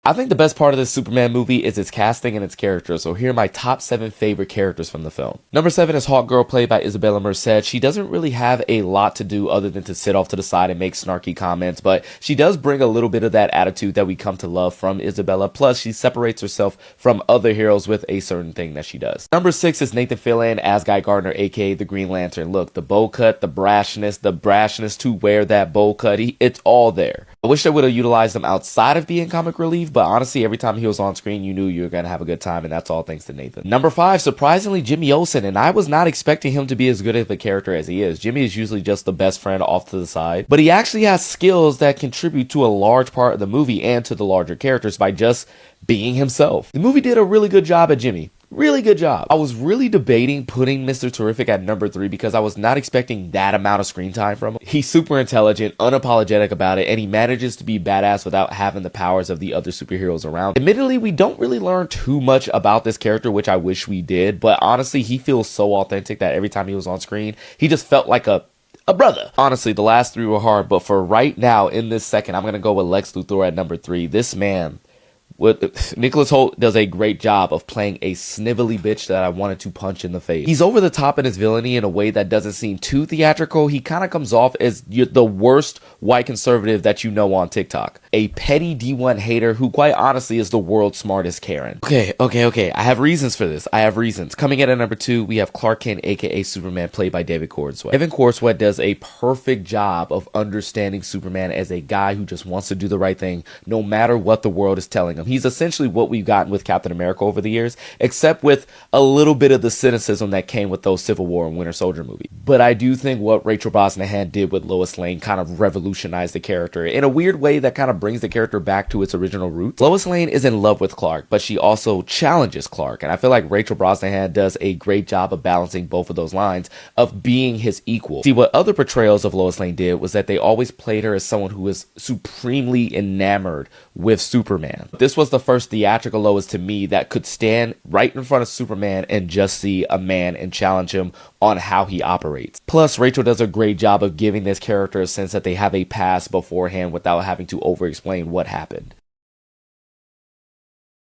I think the best part of this Superman movie is its casting and its characters, so here are my top 7 favorite characters from the film. Number 7 is Hawkgirl, played by Isabella Merced. She doesn't really have a lot to do other than to sit off to the side and make snarky comments, but she does bring a little bit of that attitude that we come to love from Isabella, plus she separates herself from other heroes with a certain thing that she does. Number 6 is Nathan Fillion as Guy Gardner, aka the Green Lantern. Look, the bowl cut, the brashness to wear that bowl cut, it's all there. I wish they would have utilized him outside of being comic relief, but honestly, every time he was on screen, you knew you were going to have a good time, and that's all thanks to Nathan. Number 5, surprisingly, Jimmy Olsen, and I was not expecting him to be as good of a character as he is. Jimmy is usually just the best friend off to the side, but he actually has skills that contribute to a large part of the movie and to the larger characters by just being himself. The movie did a really good job at Jimmy. Really good job. I was really debating putting Mr. Terrific at number 3 because I was not expecting that amount of screen time from him. He's super intelligent, unapologetic about it, and he manages to be badass without having the powers of the other superheroes around. Admittedly, we don't really learn too much about this character, which I wish we did, but honestly, he feels so authentic that every time he was on screen, he just felt like a brother. Honestly, the last 3 were hard, but for right now, in this second, I'm going to go with Lex Luthor at number 3. This man, Nicholas Hoult does a great job of playing a snivelly bitch that I wanted to punch in the face. He's over the top in his villainy in a way that doesn't seem too theatrical. He kind of comes off as the worst white conservative that you know on TikTok. A petty D1 hater who quite honestly is the world's smartest Karen. Okay. I have reasons for this. I have reasons. Coming in at number 2, we have Clark Kent, aka Superman, played by David Corenswet. David Corenswet does a perfect job of understanding Superman as a guy who just wants to do the right thing no matter what the world is telling him. He's essentially what we've gotten with Captain America over the years, except with a little bit of the cynicism that came with those Civil War and Winter Soldier movies. But I do think what Rachel Brosnahan did with Lois Lane kind of revolutionized the character in a weird way that kind of brings the character back to its original roots. Lois Lane is in love with Clark, but she also challenges Clark, and I feel like Rachel Brosnahan does a great job of balancing both of those lines of being his equal. See, what other portrayals of Lois Lane did was that they always played her as someone who was supremely enamored with Superman. This was the first theatrical Lois to me that could stand right in front of Superman and just see a man and challenge him on how he operates. Plus, Rachel does a great job of giving this character a sense that they have a past beforehand without having to over-explain what happened.